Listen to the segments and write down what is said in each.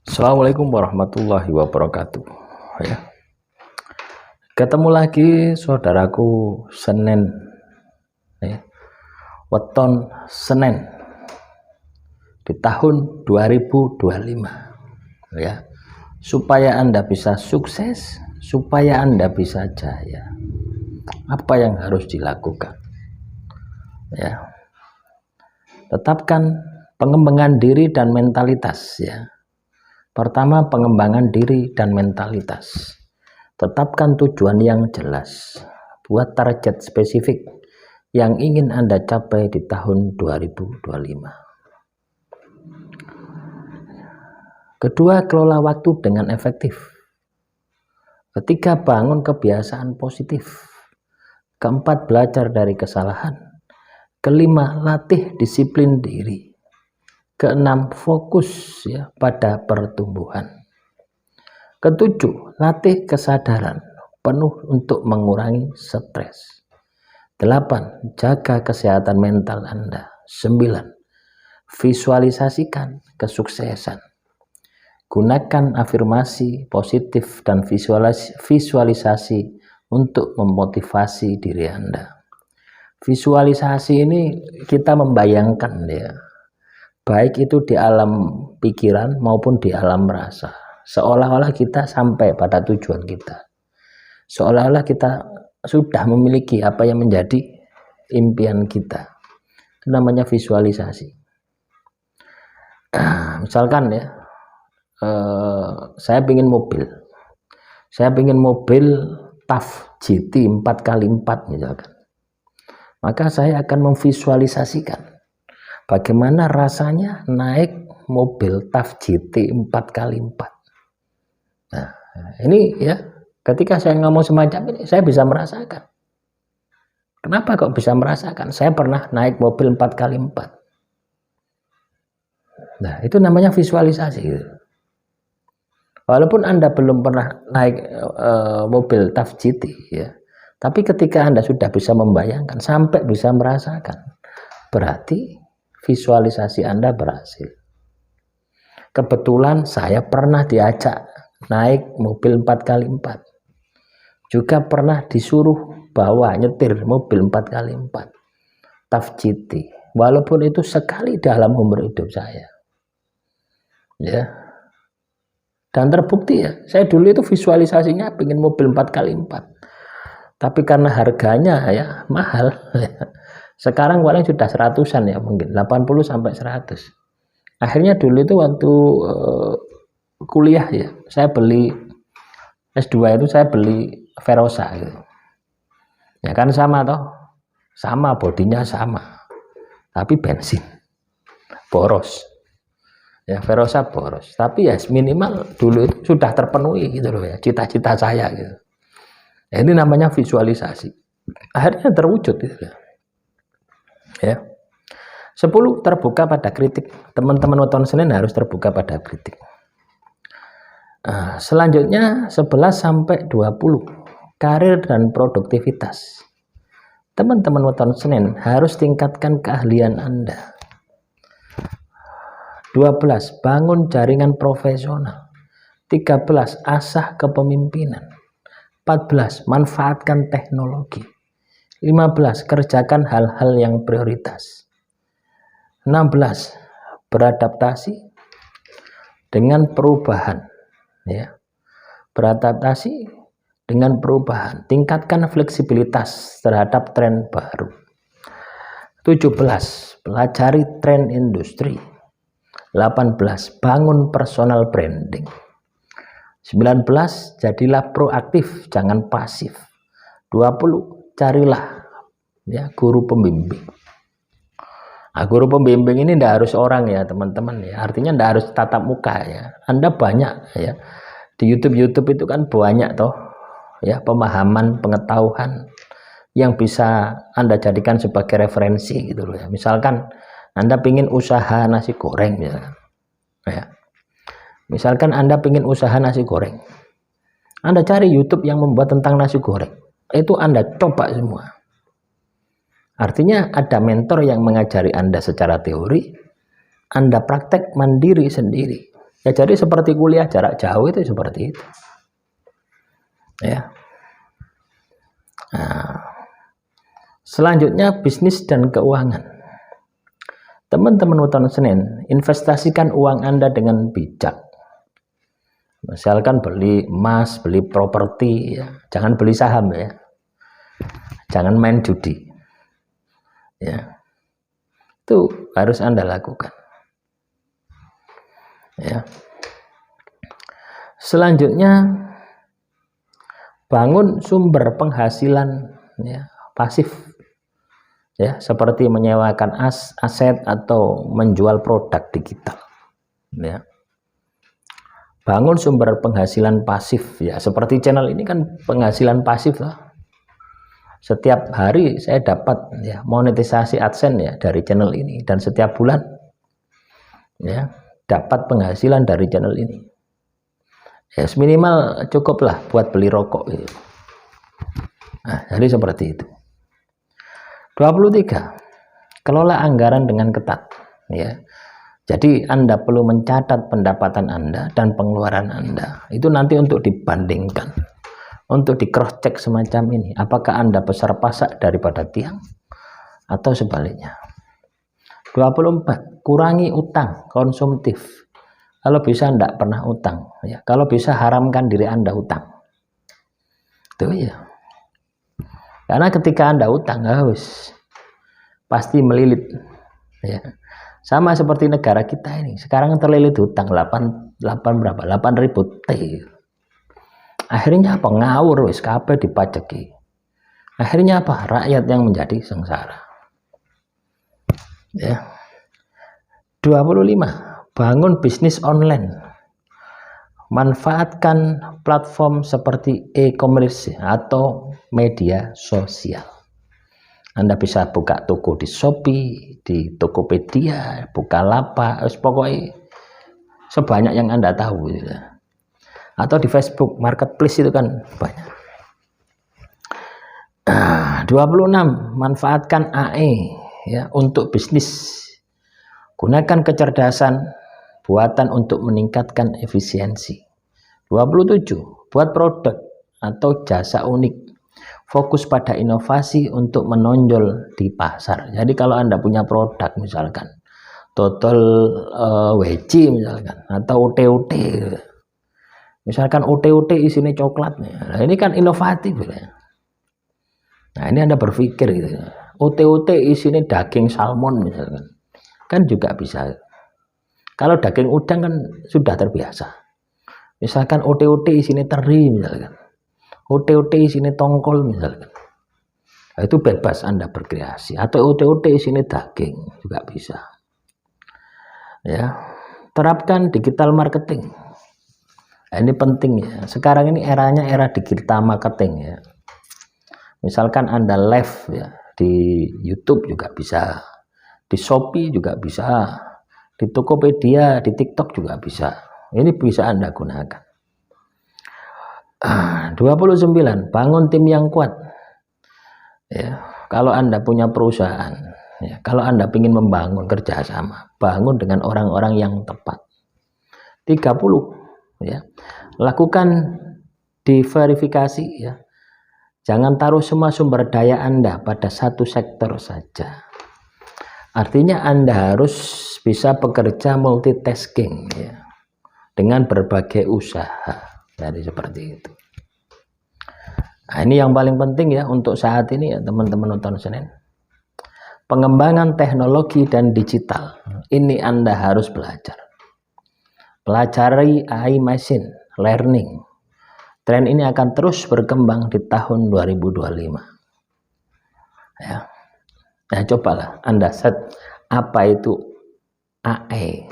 Assalamualaikum warahmatullahi wabarakatuh. Ya, ketemu lagi saudaraku Senin, ya, weton Senin di tahun 2025. Ya, supaya Anda bisa sukses, supaya Anda bisa jaya, apa yang harus dilakukan? Ya, tetapkan pengembangan diri dan mentalitas. Ya, pertama, pengembangan diri dan mentalitas. Tetapkan tujuan yang jelas. Buat target spesifik yang ingin Anda capai di tahun 2025. Kedua, kelola waktu dengan efektif. Ketiga, bangun kebiasaan positif. Keempat, belajar dari kesalahan. Kelima, latih disiplin diri. Keenam, fokus pada pertumbuhan. Ketujuh, latih kesadaran penuh untuk mengurangi stres. 8, jaga kesehatan mental Anda. 9, visualisasikan kesuksesan. Gunakan afirmasi positif dan visualisasi untuk memotivasi diri Anda. Visualisasi ini kita membayangkan, ya, baik itu di alam pikiran maupun di alam rasa, seolah-olah kita sampai pada tujuan kita, seolah-olah kita sudah memiliki apa yang menjadi impian kita. Itu namanya visualisasi. Misalkan, ya, saya ingin mobil TAF GT 4x4 misalkan, maka saya akan memvisualisasikan bagaimana rasanya naik mobil TAF GT 4x4. Nah, ini, ya, ketika saya ngomong semacam ini, saya bisa merasakan. Kenapa kok bisa merasakan? Saya pernah naik mobil 4x4. Nah, itu namanya visualisasi. Walaupun Anda belum pernah naik mobil TAF GT, ya, tapi ketika Anda sudah bisa membayangkan sampai bisa merasakan, berarti visualisasi Anda berhasil. Kebetulan saya pernah diajak naik mobil 4x4, juga pernah disuruh bawa nyetir mobil 4x4 TAF GT, walaupun itu sekali dalam umur hidup saya, ya. Dan terbukti, ya, saya dulu itu visualisasinya pengen mobil 4x4, tapi karena harganya, ya, mahal, ya. Sekarang paling sudah 100-an, ya, mungkin 80 sampai 100. Akhirnya dulu itu waktu kuliah, ya, saya beli S2 itu saya beli Verosa gitu. Ya kan sama toh? Sama, bodinya sama. Tapi bensin. Boros. Ya, Verosa boros. Tapi ya minimal dulu itu sudah terpenuhi gitu loh, ya, cita-cita saya gitu. Ya, ini namanya visualisasi. Akhirnya terwujud gitu, ya. 10, terbuka pada kritik. Teman-teman weton Senin harus terbuka pada kritik. Selanjutnya 11 sampai 20, karir dan produktivitas. Teman-teman weton Senin harus tingkatkan keahlian Anda. 12, bangun jaringan profesional. 13, asah kepemimpinan. 14, manfaatkan teknologi. 15, kerjakan hal-hal yang prioritas. 16, beradaptasi dengan perubahan, ya. Beradaptasi dengan perubahan, tingkatkan fleksibilitas terhadap tren baru. 17, pelajari tren industri. 18, bangun personal branding. 19, jadilah proaktif, jangan pasif. 20, carilah, ya, guru pembimbing. Nah, guru pembimbing ini tidak harus orang, ya, teman-teman, ya. Artinya tidak harus tatap muka, ya. Anda banyak, ya, di YouTube itu kan banyak toh, ya, pemahaman, pengetahuan yang bisa Anda jadikan sebagai referensi gitu loh, ya. Misalkan Anda ingin usaha nasi goreng, misalkan, ya. Misalkan Anda ingin usaha nasi goreng, Anda cari YouTube yang membuat tentang nasi goreng, itu Anda coba semua. Artinya ada mentor yang mengajari Anda secara teori, Anda praktek mandiri sendiri. Ya jadi seperti kuliah jarak jauh itu seperti itu. Ya. Nah, selanjutnya bisnis dan keuangan. Teman-teman Weton Senin, investasikan uang Anda dengan bijak. Misalkan beli emas, beli properti, ya. Jangan beli saham ya. Jangan main judi. Ya. Itu harus Anda lakukan. Ya. Selanjutnya bangun sumber penghasilan ya, pasif. Ya, seperti menyewakan aset atau menjual produk digital. Ya. Bangun sumber penghasilan pasif ya, seperti channel ini kan penghasilan pasif lah. Setiap hari saya dapat ya monetisasi AdSense ya dari channel ini, dan setiap bulan ya dapat penghasilan dari channel ini. Ya minimal cukuplah buat beli rokok gitu. Nah, jadi seperti itu. 23. Kelola anggaran dengan ketat ya. Jadi Anda perlu mencatat pendapatan Anda dan pengeluaran Anda. Itu nanti untuk dibandingkan, untuk di cross check semacam ini. Apakah Anda besar pasak daripada tiang atau sebaliknya. 24. Kurangi utang konsumtif. Kalau bisa tidak pernah utang ya. Kalau bisa haramkan diri Anda utang. Itu ya. Karena ketika Anda utang harus pasti melilit ya. Sama seperti negara kita ini. Sekarang terlilit hutang 8 berapa? 8.000 T. Akhirnya apa? Ngawur wis kabeh dipajeki. Akhirnya apa? Rakyat yang menjadi sengsara. Ya. 25. Bangun bisnis online. Manfaatkan platform seperti e-commerce atau media sosial. Anda bisa buka toko di Shopee, di Tokopedia, Bukalapak, pokoknya sebanyak yang Anda tahu gitu. Atau di Facebook Marketplace itu kan banyak. 26. Manfaatkan AI ya untuk bisnis. Gunakan kecerdasan buatan untuk meningkatkan efisiensi. 27. Buat produk atau jasa unik. Fokus pada inovasi untuk menonjol di pasar. Jadi kalau Anda punya produk misalkan total WC misalkan atau OT-OT. Misalkan OT-OT isinya coklat. Nah, ini kan inovatif ya. Nah, ini Anda berpikir gitu. OT-OT isinya daging salmon misalkan. Kan juga bisa. Kalau daging udang kan sudah terbiasa. Misalkan OT-OT isinya teri misalkan. OT-OT isinya tongkol misalkan. Nah, itu bebas Anda berkreasi. Atau OT-OT isinya daging juga bisa. Ya, terapkan digital marketing. Nah, ini penting ya. Sekarang ini eranya era digital marketing ya. Misalkan Anda live ya di YouTube juga bisa. Di Shopee juga bisa. Di Tokopedia, di TikTok juga bisa. Ini bisa Anda gunakan. 29. Bangun tim yang kuat ya. Kalau Anda punya perusahaan ya, kalau Anda ingin membangun kerjasama, bangun dengan orang-orang yang tepat. 30 ya, lakukan diverifikasi ya. Jangan taruh semua sumber daya Anda pada satu sektor saja. Artinya Anda harus bisa bekerja multitasking ya, dengan berbagai usaha. Jadi seperti itu. Nah, ini yang paling penting ya untuk saat ini ya teman-teman Weton Senin. Pengembangan teknologi dan digital. Ini Anda harus belajar. Pelajari AI machine learning. Tren ini akan terus berkembang di tahun 2025. Ya. Nah, cobalah Anda set apa itu AI.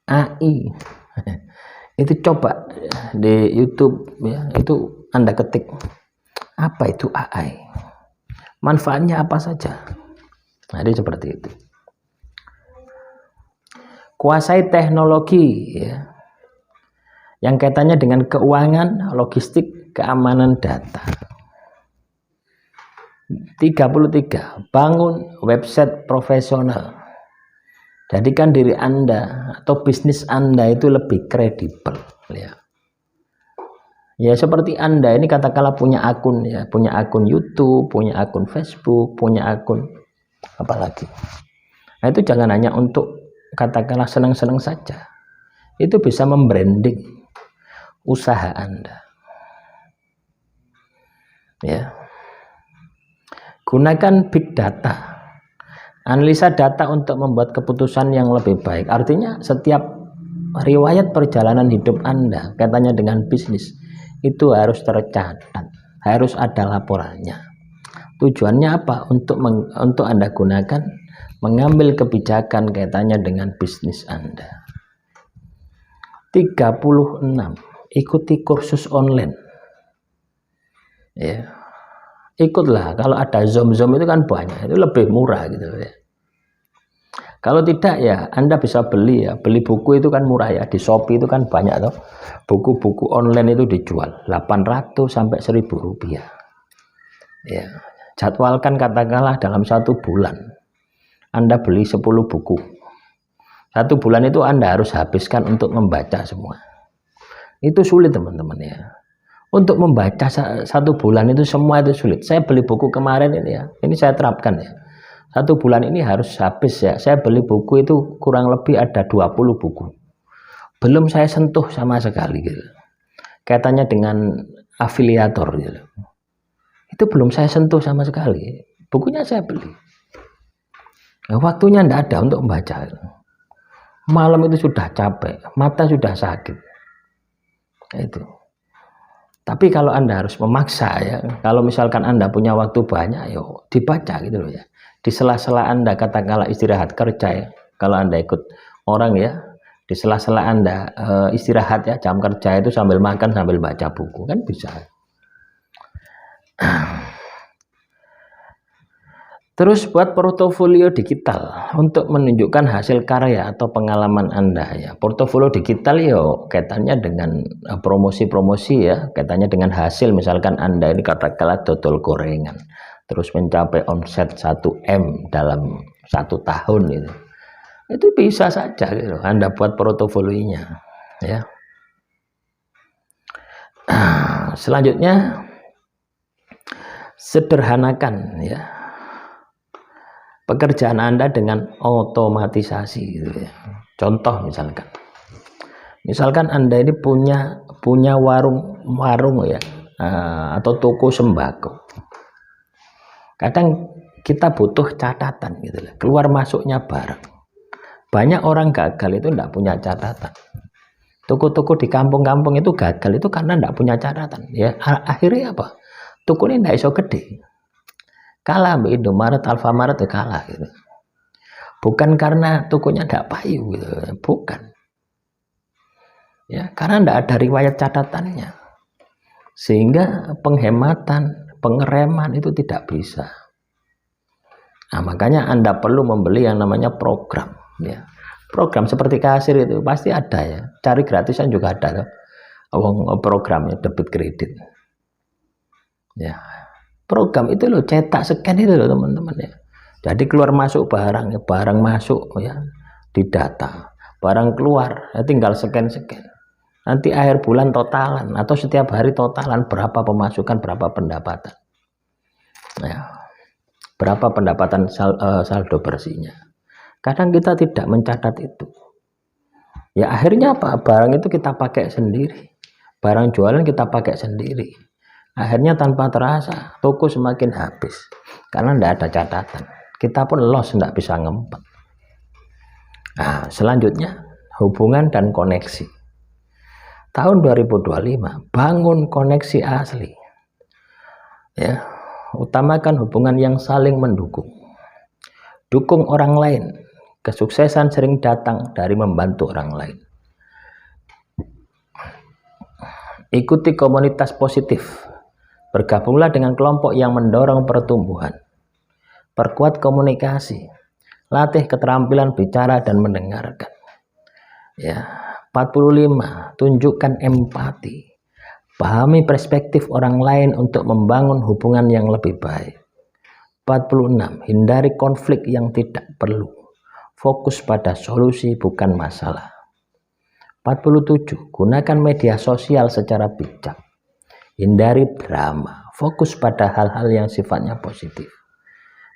AI. Itu coba di YouTube ya, itu Anda ketik apa itu AI, manfaatnya apa saja. Nah, ini seperti itu. Kuasai teknologi ya, yang kaitannya dengan keuangan, logistik, keamanan data. 33. Bangun website profesional Jadikan diri Anda atau bisnis Anda itu lebih kredibel ya. Ya seperti Anda ini katakanlah punya akun ya, punya akun YouTube, punya akun Facebook, punya akun apa lagi. Nah, itu jangan hanya untuk katakanlah senang-senang saja. Itu bisa membranding usaha Anda. Ya. Gunakan big data. Analisa data untuk membuat keputusan yang lebih baik. Artinya setiap riwayat perjalanan hidup Anda katanya dengan bisnis itu harus tercatat, harus ada laporannya. Tujuannya apa? Untuk Anda gunakan mengambil kebijakan kaitannya dengan bisnis Anda. 36. Ikuti kursus online. Ya. Ikutlah, kalau ada Zoom itu kan banyak, itu lebih murah gitu ya. Kalau tidak ya Anda bisa beli ya, beli buku itu kan murah ya, di Shopee itu kan banyak tuh buku-buku online itu dijual 800 sampai 1000 rupiah ya. Jadwalkan katakanlah dalam 1 bulan Anda beli 10 buku, 1 bulan itu Anda harus habiskan untuk membaca semua. Itu sulit teman-teman ya. Untuk membaca 1 bulan itu semua itu sulit. Saya beli buku kemarin ini ya, ini saya terapkan ya. 1 bulan ini harus habis ya. Saya beli buku itu kurang lebih ada 20 buku. Belum saya sentuh sama sekali gitu. Kaitannya dengan afiliator gitu. Itu belum saya sentuh sama sekali. Bukunya saya beli. Nah, waktunya tidak ada untuk membaca. Malam itu sudah capek, mata sudah sakit. Itu. Tapi kalau Anda harus memaksa ya, kalau misalkan Anda punya waktu banyak, yo dibaca gitu loh ya. Di sela-sela Anda katakanlah istirahat kerja ya, kalau Anda ikut orang ya, di sela-sela Anda istirahat ya, jam kerja itu sambil makan sambil baca buku kan bisa. Terus buat portofolio digital untuk menunjukkan hasil karya atau pengalaman Anda ya. Portofolio digital ya kaitannya dengan promosi-promosi ya, kaitannya dengan hasil. Misalkan Anda ini katakanlah dodol gorengan, terus mencapai omset 1M dalam 1 tahun gitu. Itu bisa saja gitu Anda buat portofolionya ya. Selanjutnya sederhanakan ya pekerjaan Anda dengan otomatisasi gitu ya. Contoh misalkan Anda ini punya warung ya, atau toko sembako. Kadang kita butuh catatan gitu ya, keluar masuknya barang. Banyak orang gagal itu tidak punya catatan. Toko-toko di kampung-kampung itu gagal itu karena tidak punya catatan ya. Akhirnya apa? Toko ini tidak iso gede. Kalah Mbak Indomaret, Alfamaret ya kalah gitu. Bukan karena tokonya tidak payu gitu, bukan. Ya, karena tidak ada riwayat catatannya. Sehingga penghematan, pengereman itu tidak bisa. Nah, makanya Anda perlu membeli yang namanya program ya. Program seperti kasir itu pasti ada ya. Cari gratisan juga ada programnya debit kredit. Ya. Program itu loh, cetak scan itu loh teman-teman ya. Jadi keluar masuk barang ya, barang masuk ya di data, barang keluar ya tinggal scan. Nanti akhir bulan totalan atau setiap hari totalan berapa pemasukan, berapa pendapatan ya, berapa pendapatan saldo bersihnya. Kadang kita tidak mencatat itu ya, akhirnya apa, barang itu kita pakai sendiri, barang jualan kita pakai sendiri. Akhirnya tanpa terasa toko semakin habis karena tidak ada catatan. Kita pun loss, tidak bisa ngempet. Nah, selanjutnya hubungan dan koneksi. Tahun 2025 bangun koneksi asli. Ya, utamakan hubungan yang saling mendukung. Dukung orang lain. Kesuksesan sering datang dari membantu orang lain. Ikuti komunitas positif. Bergabunglah dengan kelompok yang mendorong pertumbuhan. Perkuat komunikasi. Latih keterampilan bicara dan mendengarkan. Ya, 45. Tunjukkan empati. Pahami perspektif orang lain untuk membangun hubungan yang lebih baik. 46. Hindari konflik yang tidak perlu. fokus pada solusi bukan masalah. 47. Gunakan media sosial secara bijak. Hindari drama, fokus pada hal-hal yang sifatnya positif.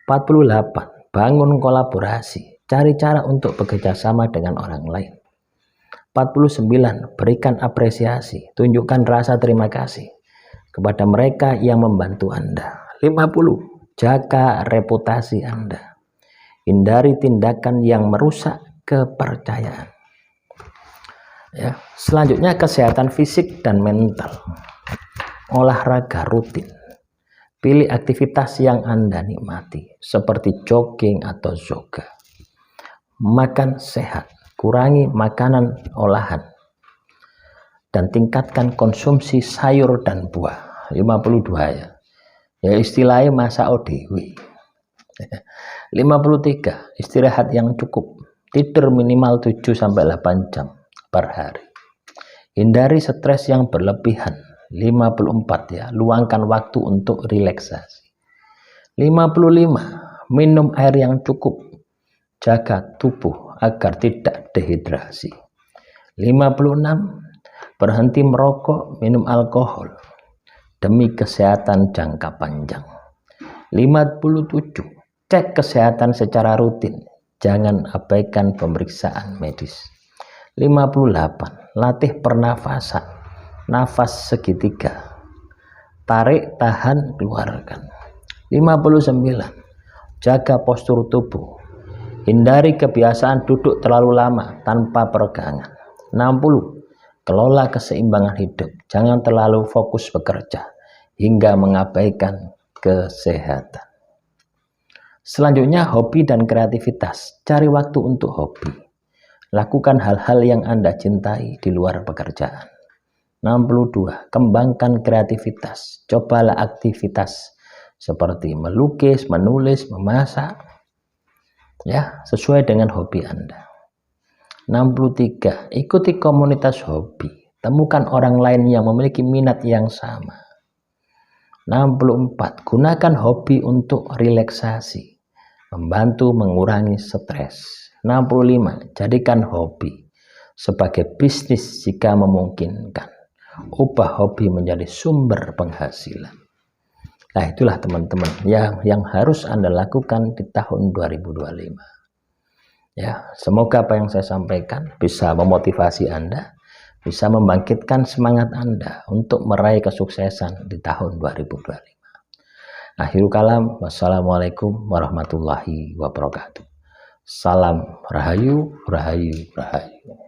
48. Bangun kolaborasi, cari cara untuk bekerja sama dengan orang lain. 49. Berikan apresiasi, tunjukkan rasa terima kasih kepada mereka yang membantu Anda. 50. Jaga reputasi Anda. Hindari tindakan yang merusak kepercayaan. Ya, selanjutnya kesehatan fisik dan mental. Olahraga rutin. Pilih aktivitas yang Anda nikmati, seperti jogging atau yoga. Makan sehat, kurangi makanan olahan, dan tingkatkan konsumsi sayur dan buah. 52 ya. Ya istilahnya masa ODW. 53. Istirahat yang cukup. Tidur minimal 7-8 jam per hari. Hindari stres yang berlebihan. 54 ya. Luangkan waktu untuk relaksasi. 55. Minum air yang cukup. Jaga tubuh agar tidak dehidrasi. 56. Berhenti merokok, minum alkohol demi kesehatan jangka panjang. 57. Cek kesehatan secara rutin, jangan abaikan pemeriksaan medis. 58. Latih pernafasan, nafas segitiga, tarik, tahan, keluarkan. 59. Jaga postur tubuh, hindari kebiasaan duduk terlalu lama tanpa peregangan. 60. Kelola keseimbangan hidup, jangan terlalu fokus bekerja hingga mengabaikan kesehatan. Selanjutnya hobi dan kreativitas. Cari waktu untuk hobi. Lakukan hal-hal yang Anda cintai di luar pekerjaan. 62. Kembangkan kreativitas. Cobalah aktivitas seperti melukis, menulis, memasak. Ya, sesuai dengan hobi Anda. 63. Ikuti komunitas hobi. Temukan orang lain yang memiliki minat yang sama. 64. Gunakan hobi untuk relaksasi, membantu mengurangi stres. 65. Jadikan hobi sebagai bisnis jika memungkinkan. Ubah hobi menjadi sumber penghasilan. Nah, itulah teman-teman yang harus Anda lakukan di tahun 2025. Ya, semoga apa yang saya sampaikan bisa memotivasi Anda, bisa membangkitkan semangat Anda untuk meraih kesuksesan di tahun 2025. Akhirul kalam, wassalamualaikum warahmatullahi wabarakatuh. Salam Rahayu, Rahayu, Rahayu.